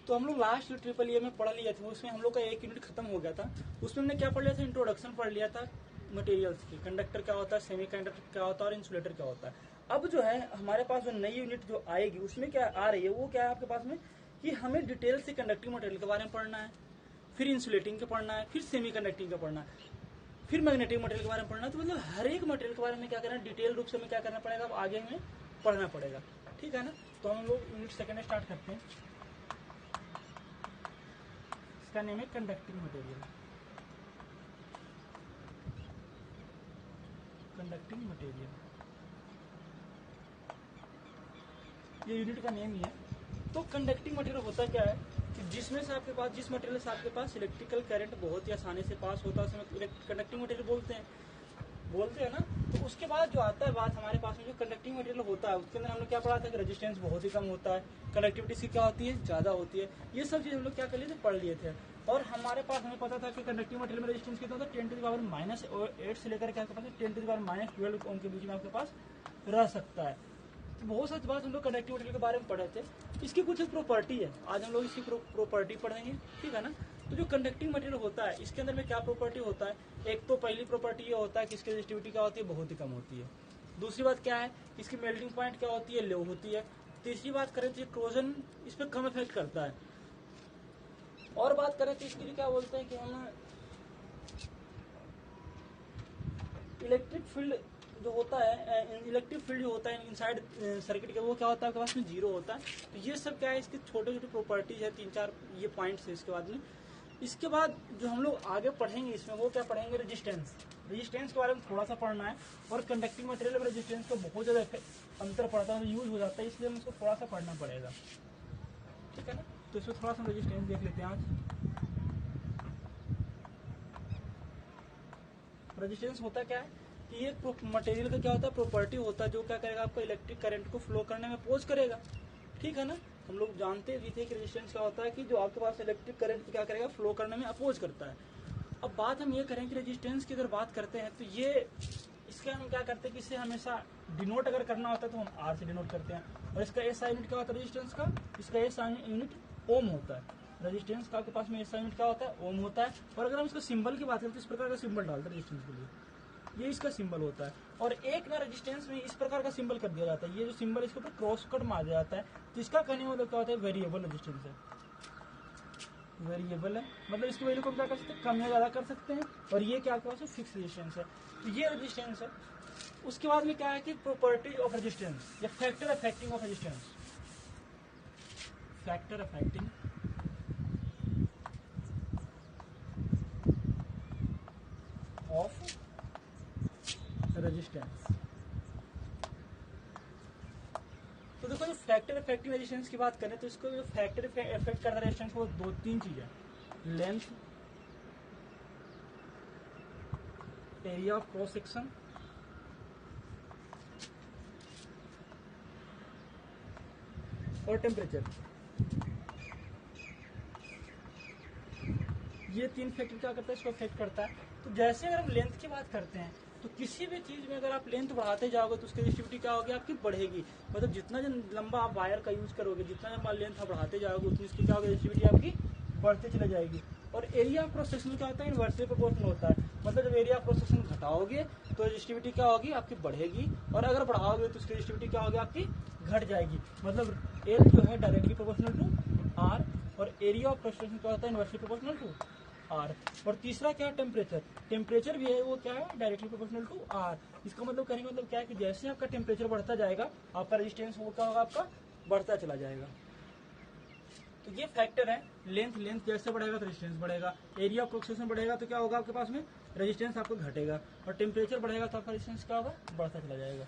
तो हम लोग लास्ट ट्रिपल ईयर में पढ़ लिया था, उसमें हम लोग का एक यूनिट खत्म हो गया था। उसमें हमने क्या पढ़ लिया था, इंट्रोडक्शन पढ़ लिया था मटेरियल्स की, कंडक्टर क्या होता है, सेमीकंडक्टर क्या होता है और इंसुलेटर क्या होता है। अब जो है हमारे पास जो नई यूनिट जो आएगी उसमें क्या आ रही है, वो क्या है आपके पास में कि हमें डिटेल से कंडक्टिंग मटेरियल के बारे में पढ़ना है, फिर इंसुलेटिंग का पढ़ना है, फिर सेमी कंडक्टिंग का पढ़ना है, फिर मैग्नेटिक मटेरियल के बारे में पढ़ना है। तो मतलब हर एक मटेरियल के बारे में क्या करना है, डिटेल रूप से हमें क्या करना पड़ेगा, अब आगे हमें पढ़ना पड़ेगा। ठीक है ना। तो हम लोग यूनिट सेकेंड स्टार्ट करते हैं। इसका नेम है कंडक्टिंग मटेरियल। कंडक्टिंग मटेरियल ये यूनिट का नेम ही है। तो कंडक्टिंग मटेरियल होता क्या है कि जिसमें से आपके पास, जिस मटेरियल से आपके पास इलेक्ट्रिकल करंट बहुत ही आसानी से पास होता है उसमें कंडक्टिंग मटेरियल बोलते हैं ना। तो उसके बाद जो आता है बात हमारे पास में, जो कंडक्टिंग मटेरियल होता है उसके अंदर हम लोग क्या पढ़ा था कि रेजिस्टेंस बहुत ही कम होता है, कनेक्टिविटी इसकी क्या होती है, ज्यादा होती है। ये सब चीज हम लोग क्या कर लिए थे, पढ़ लिए थे। और हमारे पास हमें पता था कि कंडक्टिंग मटेरियल में रेजिस्टेंस कितना होता है, 10⁻⁸ से लेकर के आपके पास 10⁻12 ओम के बीच में आपके पास रह सकता है। तो बहुत सारी बात हम लोग कंडक्टिव मटेरियल के बारे में पढ़े थे। इसकी कुछ प्रॉपर्टी है, आज हम लोग इसकी प्रॉपर्टी पढ़ेंगे। ठीक है ना। तो जो कंडक्टिंग मटेरियल होता है इसके अंदर में क्या प्रॉपर्टी होता है, एक तो पहली प्रॉपर्टी ये होता है कि इसकी रेजिस्टिविटी क्या होती है, बहुत ही कम होती है। दूसरी बात क्या है, इसकी मेल्टिंग पॉइंट क्या होती है, लो होती है। तीसरी बात करें तो ट्रोजन इस पर कम इफेक्ट करता है। और बात करें तो इसके लिए क्या बोलते हैं कि हम इलेक्ट्रिक फील्ड जो होता है, इलेक्ट्रिक फील्ड जो होता है इनसाइड सर्किट के, वो क्या होता है आपके पास में, जीरो होता है। तो ये सब क्या है, इसके छोटे छोटे प्रॉपर्टीज है, 3-4 ये पॉइंट्स है इसके बाद में। इसके बाद जो हम लोग आगे पढ़ेंगे इसमें, वो क्या पढ़ेंगे, रेजिस्टेंस। रेजिस्टेंस के बारे में थोड़ा सा पढ़ना है। और कंडक्टिंग मटेरियल में रेजिस्टेंस का बहुत ज्यादा अंतर पड़ता है, यूज हो जाता है, इसलिए हमें इसको थोड़ा सा पढ़ना पड़ेगा। ठीक है ना। तो इसमें थोड़ा सा रेजिस्टेंस देख लेते हैं आज। रेजिस्टेंस होता क्या है कि ये मटेरियल का क्या होता है, प्रॉपर्टी होता है जो क्या करेगा, आपको इलेक्ट्रिक करंट को फ्लो करने में अपोज करेगा। ठीक है ना। हम लोग जानते भी थे कि रेजिस्टेंस क्या होता है कि जो आपके पास इलेक्ट्रिक करंट क्या करेगा, फ्लो करने में अपोज करता है। अब बात हम ये करें कि रेजिस्टेंस की अगर बात करते हैं तो ये इसके हम क्या करते हैं कि इसे हमेशा डिनोट अगर करना होता है तो हम आर से डिनोट करते हैं। और इसका एसआई यूनिट क्या होता है रेजिस्टेंस का, इसका एसआई यूनिट ओम होता है। रेजिस्टेंस का आपके पास में एसआई यूनिट क्या होता है, ओम होता है। और अगर हम इसका सिंबल की बात करें तो इस प्रकार का सिंबल डालते हैं रेजिस्टेंस के लिए, ये इसका सिंबल होता है। और एक ना रेजिस्टेंस में इस प्रकार का सिंबल कर दिया जाता है, ये जो सिंबल इसके ऊपर क्रॉस कट मार दिया जाता है। तो इसका कहने मतलब क्या होता है, वेरिएबल रेजिस्टेंस है। वेरिएबल है मतलब इसकी वैल्यू को हम क्या कर सकते हैं, कम या ज्यादा कर सकते हैं। और ये क्या आपके पास है, फिक्स रेजिस्टेंस है। तो ये रेजिस्टेंस है। उसके बाद में क्या है कि प्रॉपर्टी ऑफ रेजिस्टेंस या factor affecting of resistance. Factor affecting of resistance. तो देखो, जो फैक्टर इफेक्टिव रेजिस्टेंस की बात करें तो इसको जो फैक्टर इफेक्ट करता है रेजिस्टेंस को, 2-3 चीजें, length, area of cross section और टेम्परेचर। ये 3 फैक्टर क्या करता है, इसको इफेक्ट करता है। तो जैसे अगर हम लेंथ की बात करते हैं तो किसी भी चीज में अगर आप लेंथ बढ़ाते जाओगे तो उसकी रेजिस्टिविटी क्या होगी, आपकी बढ़ेगी। मतलब जितना लंबा आप वायर का यूज करोगे, जितना लंबा लेंथ आप बढ़ाते जाओगे, उतनी इसकी क्या होगी, रेजिस्टिविटी आपकी बढ़ती चली जाएगी। और एरिया ऑफ क्रॉस सेक्शन क्या होता है, इनवर्सली प्रोपोर्शनल होता है। मतलब जब एरिया ऑफ क्रॉस सेक्शन घटाओगे तो रेजिस्टिविटी क्या होगी, आपकी बढ़ेगी। और अगर बढ़ाओगे तो उसकी रेजिस्टिविटी क्या होगी, आपकी घट जाएगी। मतलब एल जो है डायरेक्टली प्रोपोर्शनल टू आर, और एरिया ऑफ क्रॉस सेक्शन क्या होता है, इनवर्सली प्रोपोर्शनल टू आर। और तीसरा क्या है, टेम्परेचर। टेम्परेचर भी है, वो क्या है, डायरेक्टली प्रोपोर्शनल टू आर। इसका मतलब कहने का मतलब क्या है कि जैसे आपका टेम्परेचर बढ़ता जाएगा, आपका रेजिस्टेंस वो क्या होगा, आपका बढ़ता चला जाएगा। तो ये फैक्टर है। लेंथ जैसे बढ़ेगा तो रेजिस्टेंस बढ़ेगा, एरिया ऑफ क्रॉस सेक्शन बढ़ेगा तो क्या होगा आपके पास में, रेजिस्टेंस आपको घटेगा। और टेम्परेचर बढ़ेगा तो आपका रेजिस्टेंस क्या होगा, बढ़ता चला जाएगा।